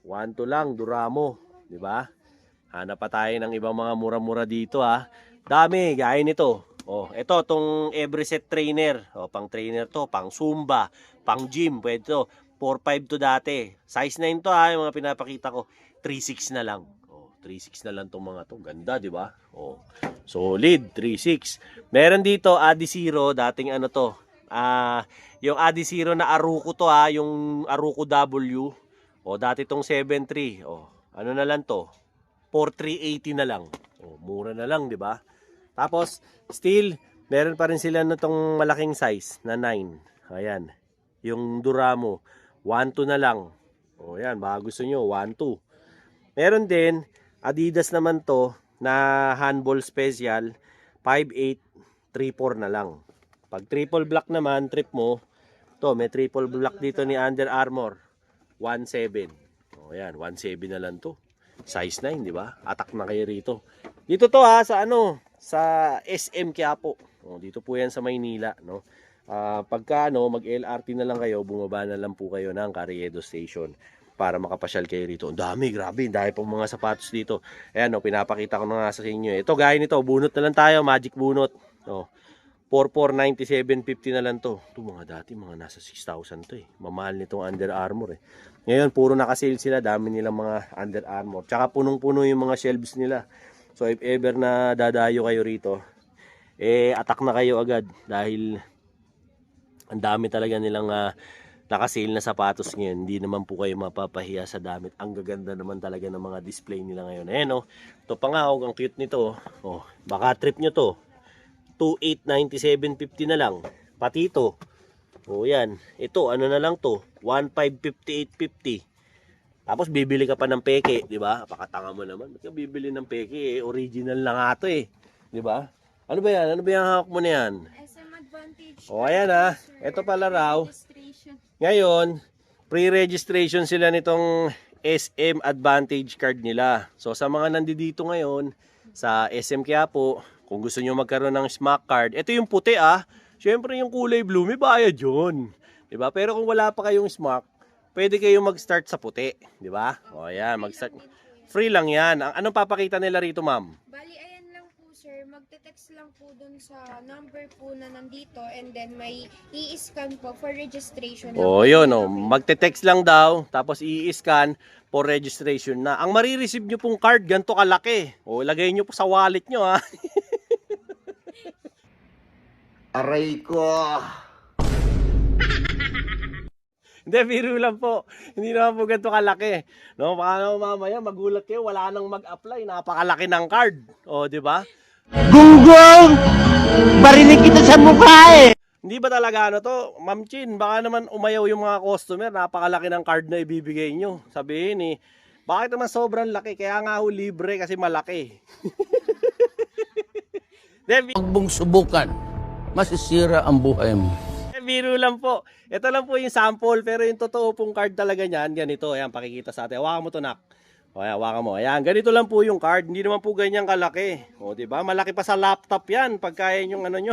1,200 lang, Duramo. Diba? Hanap pa tayo ng ibang mga mura-mura dito, Dami, gaya nito. O, ito, tong Everset Trainer. O, pang trainer to, pang Zumba, pang gym. Pwede to. 4.5 to dati. Size 9 to yung mga pinapakita ko. 3.6 na lang. 3.6 na lang tong mga to. Ganda, di ba? Solid, 3.6. Meron dito, Adizero, dating to. Yung Adizero na Aruco to yung Aruco W. Dati tong 7.3. Na lang to? 4,380 na lang. Mura na lang, di ba? Tapos, still, meron pa rin sila tong malaking size na 9. Ayan. Yung Duramo. 1,2 na lang. Yan, baka gusto nyo, 1,2. Meron din, Adidas naman to, na handball special, 5,8, 3,4 na lang. Pag triple black naman, trip mo, to, may triple black dito ni Under Armour, 1,7. Yan, 1,7 na lang to. Size 9, di ba? Atak na kayo rito. Dito to sa SM Quiapo. Dito po yan sa Maynila, pagka mag-LRT na lang kayo, bumaba na lang po kayo ng Carriedo Station para makapasyal kayo rito. Ang dami, grabe, dahil pong mga sapatos dito. Ayan, pinapakita ko na nga sa inyo. Ito, gaya nito, bunot na lang tayo, magic bunot. 4,497.50 na lang to. Ito mga dati, mga nasa 6,000 to Mamahal nitong Under Armour Ngayon, puro nakasale sila, dami nilang mga Under Armour. Tsaka punong-puno yung mga shelves nila. So, if ever na dadayo kayo rito, attack na kayo agad dahil ang dami talaga nilang nakasale na sapatos ngayon. Hindi naman po kayo mapapahiya sa damit. Ang gaganda naman talaga ng mga display nila ngayon. Ayan ito pa nga ang cute nito. Baka trip nyo to. 2,897.50 na lang. Pati ito. Yan. Ito, na lang to. 1,558.50. Tapos bibili ka pa ng peke, di ba? Pakatanga mo naman. Ba't ka bibili ng peke? Original na nga to di ba? Ano ba yan? Ano ba yung hawak mo na yan? Ayan ito pala raw. Ngayon, pre-registration sila nitong SM Advantage card nila. So sa mga nandito ngayon sa SM Quiapo, kung gusto nyo magkaroon ng SMAC card, ito yung puti Siyempre yung kulay blue, may bayad yun. Diba? Pero kung wala pa kayong SMAC, pwede kayong mag-start sa puti. Diba? Ayan, mag-start. Free lang yan. Anong papakita nila rito, ma'am? Bali, ayan lang po, sir. Magte-text lang po dun sa number po na nandito and then may i-scan po for registration. Yun. Magte-text lang daw, tapos i-scan for registration na. Ang marireceive nyo pong card, ganito kalaki. Lagay nyo po sa wallet nyo, Aray ko. Hindi, biro lang po. Hindi naman po ganito kalaki. No, baka naman mamaya magulat kayo, wala nang mag-apply. Napakalaki ng card. O, di ba? Gunggong! Barinig kita sa mukha eh! Hindi ba talaga ano to? Ma'am Chin, baka naman umayaw yung mga customer. Napakalaki ng card na ibibigay nyo. Sabihin bakit naman sobrang laki? Kaya nga ho libre kasi malaki. Huwag mong subukan. Masisira ang buhay mo. Biro lang po. Ito lang po yung sample, pero yung totoo pong card talaga niyan, ganito. Ayan, pakikita sa atin. Hawakan mo to, nak. O, ayan, hawakan mo. Ayan, ganito lang po yung card. Hindi naman po ganyan kalaki. O, diba? Malaki pa sa laptop yan, pag kaya yung ano nyo.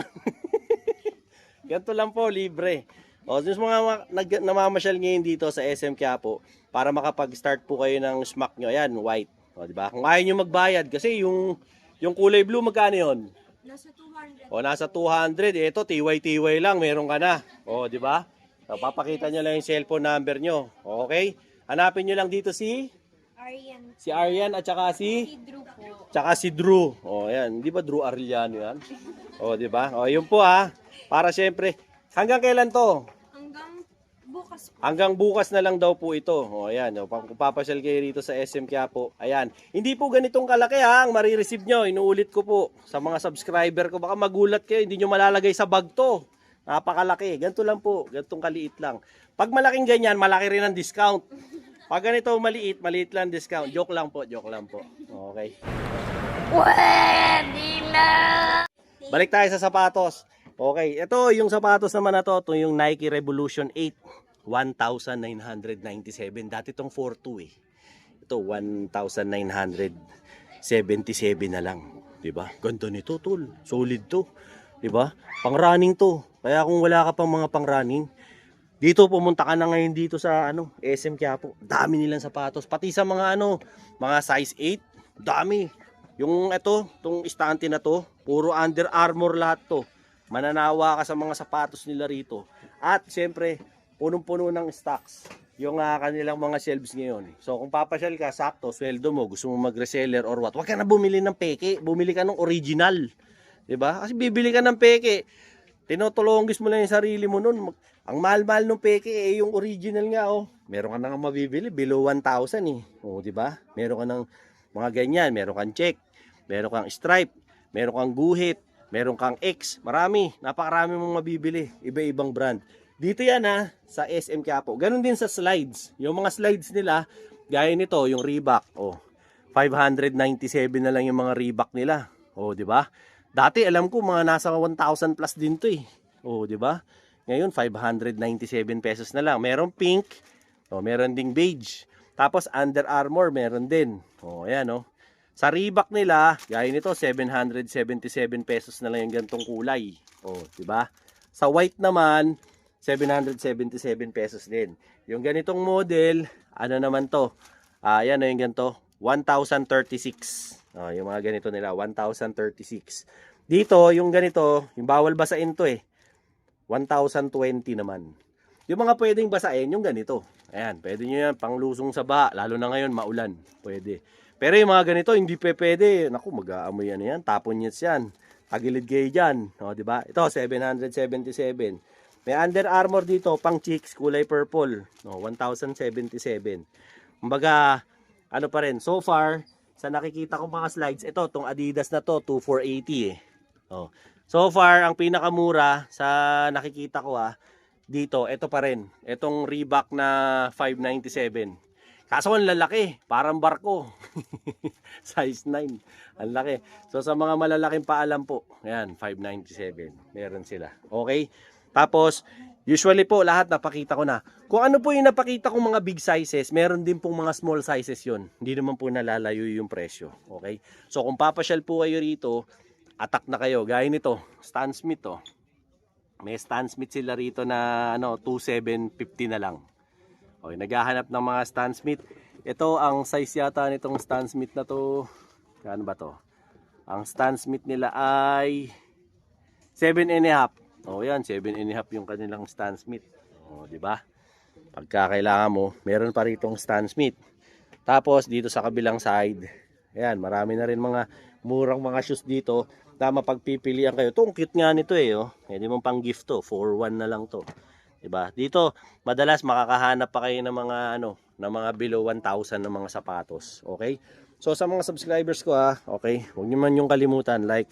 Ganito lang po, libre. O, yung mga namamasyal ngayon dito sa SM Quiapo, para makapag-start po kayo ng smack nyo. Ayan, white. O, diba? Kung ayaw nyo magbayad, kasi yung kulay blue, magkano yun? Nasa 200. O, nasa 200. Ito, tiway-tiway lang. Meron ka na. O, di ba? So, papakita nyo lang yung cellphone number nyo. Okay? Hanapin nyo lang dito si Aryan at saka Si Drew po. si Drew. O, ayan. Di ba Drew Arellano yan? O, di ba? O, yun po ha. Para syempre, hanggang kailan to? Hanggang bukas po. Hanggang bukas na lang daw po ito. O, ayan. O, kung papasyal kayo rito sa SM Quiapo. Ayan. Hindi po ganitong kalaki ha. Ang marireceive nyo. Inuulit ko po sa mga subscriber ko. Baka magulat kayo. Hindi nyo malalagay sa bag to. Napakalaki. Ganito lang po. Ganitong kaliit lang. Pag malaking ganyan, malaki rin ang discount. Pag ganito maliit, maliit lang discount. Joke lang po. Joke lang po. Okay. Balik tayo sa sapatos. Okay, ito yung sapatos naman na to, ito yung Nike Revolution 8, 1,997. Dati itong 42 eh. Ito 1,977 na lang, 'di ba? Ganda nito, tol. Solid to, 'di ba? Pang-running to. Kaya kung wala ka pang mga pang-running, dito pumunta ka na ngayon dito sa SM Quiapo. Dami nilang sapatos, pati sa mga mga size 8, dami. Yung tong istante na to, puro Under Armour lahat to. Mananawa ka sa mga sapatos nila rito. At siyempre, punong-puno ng stocks yung kanilang mga shelves ngayon. So kung papasyal ka, sakto, sweldo mo, gusto mo mag-reseller or what, wag ka na bumili ng peke, bumili ka ng original. 'Di ba? Kasi bibili ka ng peke, tinutulunggis mo lang yung sarili mo nun. Ang mahal-mahal ng peke yung original nga Meron ka nang mabibili below 1,000 eh. 'Di ba? Meron ka ng mga ganyan, meron kang check, meron kang stripe, meron kang guhit, meron kang X, marami, napakarami mong mabibili, iba-ibang brand. Dito yan sa SM Quiapo. Ganon din sa slides. Yung mga slides nila, gaya nito, yung Reebok, 597 na lang yung mga Reebok nila. Di ba? Dati alam ko mga nasa 1,000 plus din to eh. Di ba? Ngayon 597 pesos na lang. Meron pink, meron ding beige. Tapos Under Armour meron din. Ayan Sa Reebok nila, gaya nito, 777 pesos na lang yung gantong kulay. Di ba? Sa white naman, 777 pesos din. Yung ganitong model, ano naman to? Yan yung ganito, 1,036. Yung mga ganito nila, 1,036. Dito, yung ganito, yung bawal basain to 1,020 naman. Yung mga pwedeng basain, yung ganito. Ayan, pwede nyo yan, panglusong sa baha, lalo na ngayon, maulan. Pwede. Pero yung mga ganito, hindi pwede. Naku, mag-aamoy yan. Tapon nyo yan. Tagilid kayo dyan. Di ba? Ito, 777. May Under Armour dito, pang chicks, kulay purple. 1,077. Kumbaga, ano pa rin. So far, sa nakikita ko mga slides, ito, tong Adidas na to, 2,480 eh. So far, ang pinakamura sa nakikita ko dito, ito pa rin. Itong Reebok na 597. Kaso ang lalaki, parang barko. Size 9. Ang laki. So sa mga malalaking paalam po, ayan, 597. Meron sila. Okay? Tapos, usually po, lahat napakita ko na. Kung ano po yung napakita kong mga big sizes, meron din pong mga small sizes yon. Hindi naman po nalalayo yung presyo. Okay? So kung papasyal po kayo rito, attack na kayo. Gaya nito, Stan Smith May Stan Smith sila rito na 2,750 na lang. Okay, naghahanap ng mga Stan Smith. Ito ang size yata nitong Stan Smith na to. Ano ba to? Ang Stan Smith nila ay 7.5. Yan, 7.5 yung kanilang Stan Smith. Di ba? Pagka kailangan mo, meron pa ritong Stan Smith. Tapos dito sa kabilang side, ayan, marami na rin mga murang mga shoes dito na mapagpipilian kayo. Ito, ang cute nga nito eh. Oh. Pwede mong pang gift to. 4-1 na lang to. Diba? Dito, madalas makakahanap pa kayo ng mga ng mga below 1,000 ng mga sapatos. Okay? So sa mga subscribers ko okay, huwag niyo man yung kalimutan like,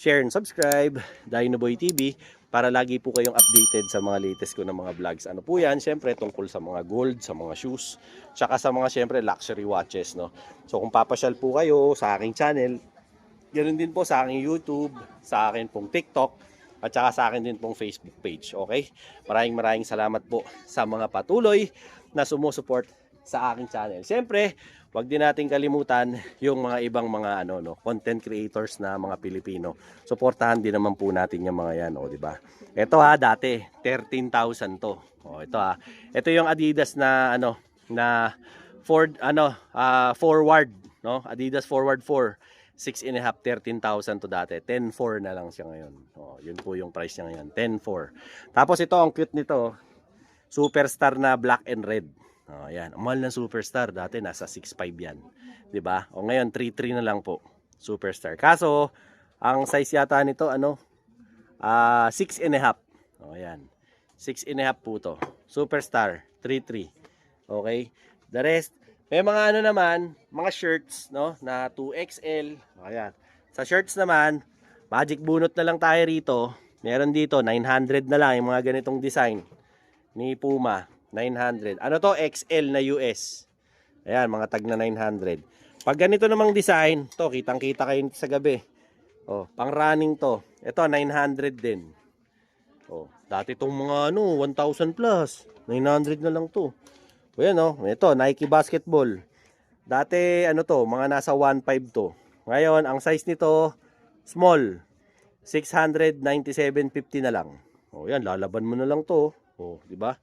share and subscribe Dinoboy TV para lagi po kayong updated sa mga latest ko ng mga vlogs. Ano po 'yan? Syempre tungkol sa mga gold, sa mga shoes, tsaka sa mga syempre luxury watches, no. So kung papasyal po kayo sa aking channel, ganoon din po sa aking YouTube, sa akin pong TikTok, at saka sa akin din pong Facebook page. Okay? Maraming salamat po sa mga patuloy na sumusuport sa aking channel. Siyempre, wag din natin kalimutan yung mga ibang mga content creators na mga Pilipino. Suportahan din naman po natin yung mga yan, di ba? Ito dati 13,000 to. Ito Ito yung Adidas na forward, no? Adidas Forward 4. 6.5, 13,000 to dati. 10.4 na lang siya ngayon. Yun po yung price niya ngayon. 10.4. Tapos ito, ang cute nito. Superstar na black and red. Yan. Ang mahal ng Superstar. Dati nasa 6.5 yan. Diba? Ngayon, 3.3 na lang po. Superstar. Kaso, ang size yata nito, 6.5. Yan. 6.5 po to. Superstar, 3.3. Okay? The rest, may mga naman, mga shirts, no, na 2XL. Ayan. Sa shirts naman, magic bunot na lang tayo rito. Meron dito, 900 na lang yung mga ganitong design ni Puma. 900. Ano to? XL na US. Ayan, mga tag na 900. Pag ganito namang design, to, kitang-kita kayo sa gabi. Pang running to. Ito, 900 din. Dati itong mga 1,000 plus. 900 na lang to. Ayan ito, Nike basketball. Dati to, mga nasa 1.5 to. Ngayon, ang size nito, small. 697.50 na lang. Yan, lalaban mo na lang to. Di ba?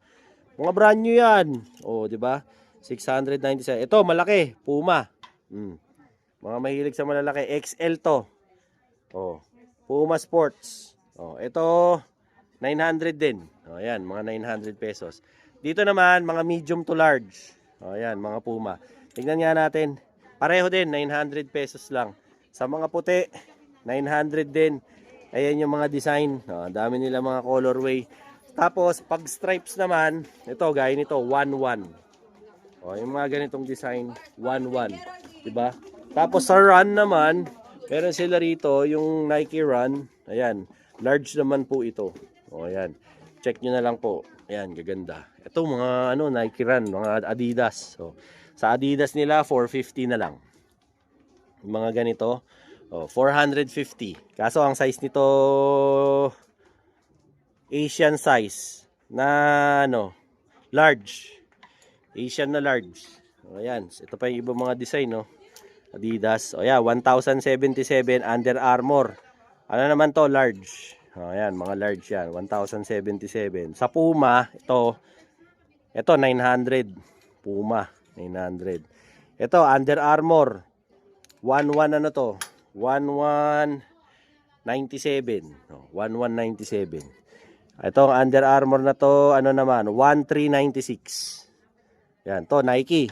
Mga brand new yan. Di ba? 697. Ito, malaki, Puma. Mga mahilig sa malalaki, XL to. Puma Sports. Ito, 900 din. Yan, mga 900 pesos. Dito naman, mga medium to large. Ayan, mga Puma. Tingnan nga natin. Pareho din, 900 pesos lang. Sa mga puti, 900 din. Ayan yung mga design. Dami nila mga colorway. Tapos, pag stripes naman, ito, gaya nito, 1-1. Yung mga ganitong design, 1-1. Diba? Tapos, sa run naman, meron sila rito, yung Nike Run. Ayan, large naman po ito. Ayan. Check nyo na lang po. Ayan, gaganda. Ito mga Nike Run, mga Adidas. Sa Adidas nila 450 na lang. Yung mga ganito, 450. Kaso ang size nito Asian size na large. Asian na large. Ayan, ito pa yung ibang mga design, Adidas. Yeah, 1,077 Under Armour. Ano naman to, large. Ayan, mga large yan. 1,077. Sa Puma, ito 900. Puma, 900. Ito, Under Armour. 11 to? 1197. 1197. Ito, Under Armour na to, naman, 1396. Yan, to, Nike.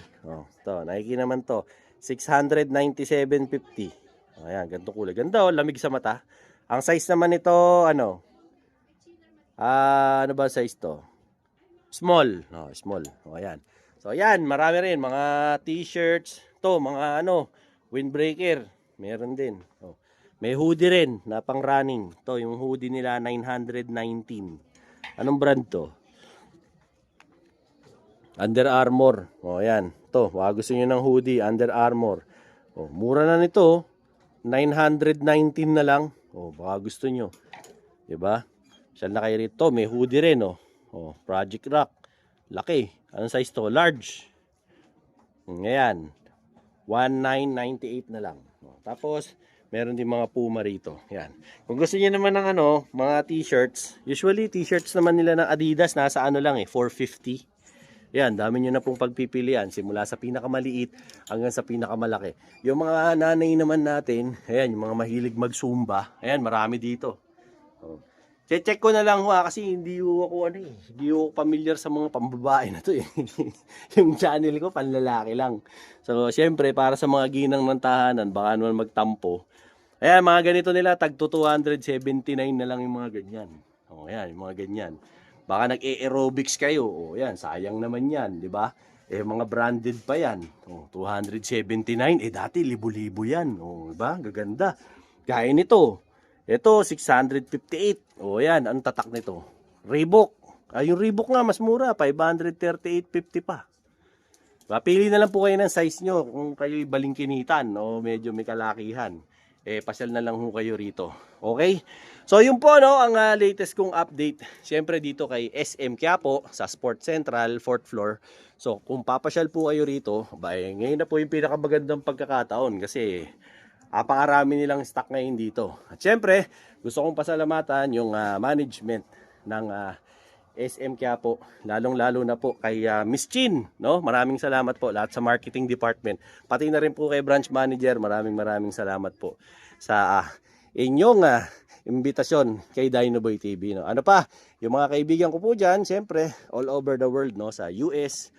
To, Nike naman to. 697.50. Ayan, ganito kulay. Ganda, lamig sa mata. Ang size naman nito, ano ba size to? Small. Small. Ayan. So, ayan, marami rin. Mga t-shirts. To, mga windbreaker. Meron din. May hoodie rin na pang running. To, yung hoodie nila, 919. Anong brand to? Under Armour. Ayan. To, gusto nyo ng hoodie, Under Armour. Mura na nito. 919 na lang. Baka gusto nyo. Diba? Siya na kayo rito. May hoodie rin, Project Rock. Laki. Anong size to? Large. Ngayon. 1998 na lang. Tapos, meron din mga Puma rito. Yan. Kung gusto niyo naman ng mga t-shirts. Usually, t-shirts naman nila ng Adidas. Nasa lang 450. Yan, dami nyo na pong pagpipilian. Simula sa pinakamaliit hanggang sa pinakamalaki. Yung mga nanay naman natin, ayan, yung mga mahilig mag-zumba. Ayan, marami dito. Check ko na lang ho kasi hindi ho ako hindi ho familiar sa mga pambabae na to eh. Yung channel ko panlalaki lang. So syempre para sa mga ginang ng tahanan baka naman magtampo. Ayan mga ganito nila tag 279 na lang yung mga ganyan. O ayan yung mga ganyan. Baka nag-aerobics kayo. O ayan sayang naman yan, di ba? Eh mga branded pa yan. O 279 dati libo-libo yan. O di ba? Gaganda. Gaya nito. Ito, 658. O yan, ang tatak nito. Reebok. Yung Reebok nga, mas mura. 538.50 pa. Pili na lang po kayo ng size nyo kung kayo'y balingkinitan o medyo may kalakihan. Pasyal na lang ho kayo rito. Okay? So, yun po, no, ang latest kong update. Siyempre dito kay SM Quiapo sa Sport Central, 4th floor. So, kung papasyal po kayo rito, ngayon na po yung pinakamagandang pagkakataon kasi apakarami nilang stock ngayon dito. At syempre, gusto kong pasalamatan yung management ng SM Quiapo, lalong-lalo na po kay Miss Chin, no? Maraming salamat po lahat sa marketing department. Pati na rin po kay branch manager, maraming salamat po sa inyong imbitasyon kay Dinoboy TV, no? Ano pa? Yung mga kaibigan ko po diyan, syempre, all over the world, no? Sa US,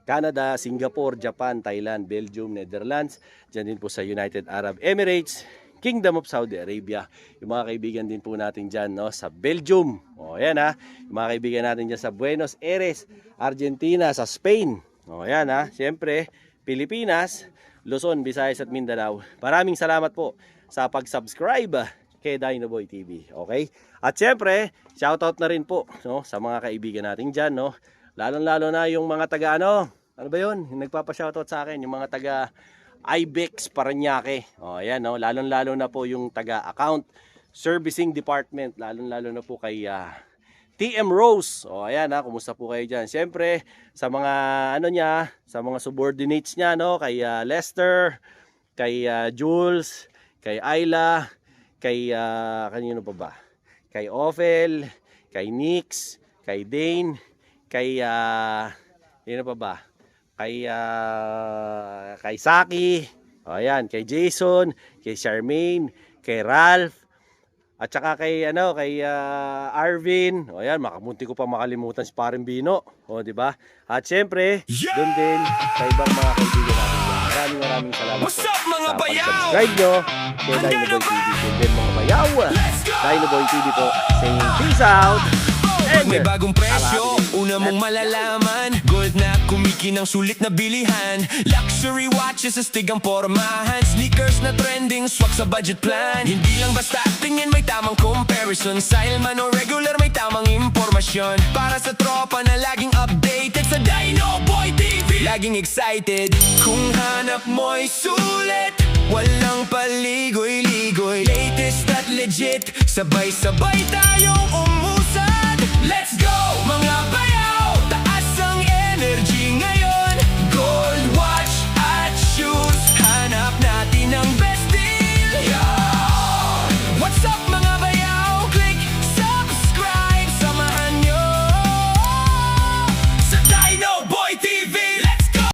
Canada, Singapore, Japan, Thailand, Belgium, Netherlands, dyan din po sa United Arab Emirates, Kingdom of Saudi Arabia. Yung mga kaibigan din po natin dyan, no, sa Belgium. O, ayan ha. Yung mga kaibigan natin dyan sa Buenos Aires, Argentina, sa Spain. O, ayan ha. Siyempre, Pilipinas, Luzon, Visayas at Mindanao. Maraming salamat po sa pag-subscribe kay Dinoboy TV. Okay? At siyempre, shoutout na rin po, no, sa mga kaibigan natin dyan, no. Lalong-lalo na yung mga taga ano ba yun? Yung nagpapa-shoutout sa akin, yung mga taga Ibex Parañaque. O ayan, no? Lalong-lalo na po yung taga Account Servicing Department. Lalong-lalo na po kay TM Rose. O ayan, kumusta po kayo dyan? Siyempre, sa mga sa mga subordinates niya, no? Kay Lester, kay Jules, kay Ayla, kay kanino pa ba? Kay Ophel, kay Nix, kay Dane, kay yun pa ba? Kay Saki, o ayan, kay Jason, kay Charmaine, kay Ralph, at saka kay Arvin. O ayan, makamunti ko pa makalimutan si Paring Bino, o di ba? At syempre, doon din sa ibang mga kaibigan natin. Maraming salamat po sa pag-subscribe nyo kay Dinoboy TV. And then mga bayaw, Dinoboy TV po saying peace out. Pag may bagong presyo, una mong malalaman. Gold na kumikinang sulit na bilihan. Luxury watches sa stigang pormahan. Sneakers na trending, swak sa budget plan. Hindi lang basta tingin, may tamang comparison. Style man o regular, may tamang impormasyon. Para sa tropa na laging updated sa Dinoboy TV. Laging excited kung hanap mo'y sulit. Walang paligoy-ligoy. Latest at legit, sabay-sabay tayong umusad. Let's go! Mga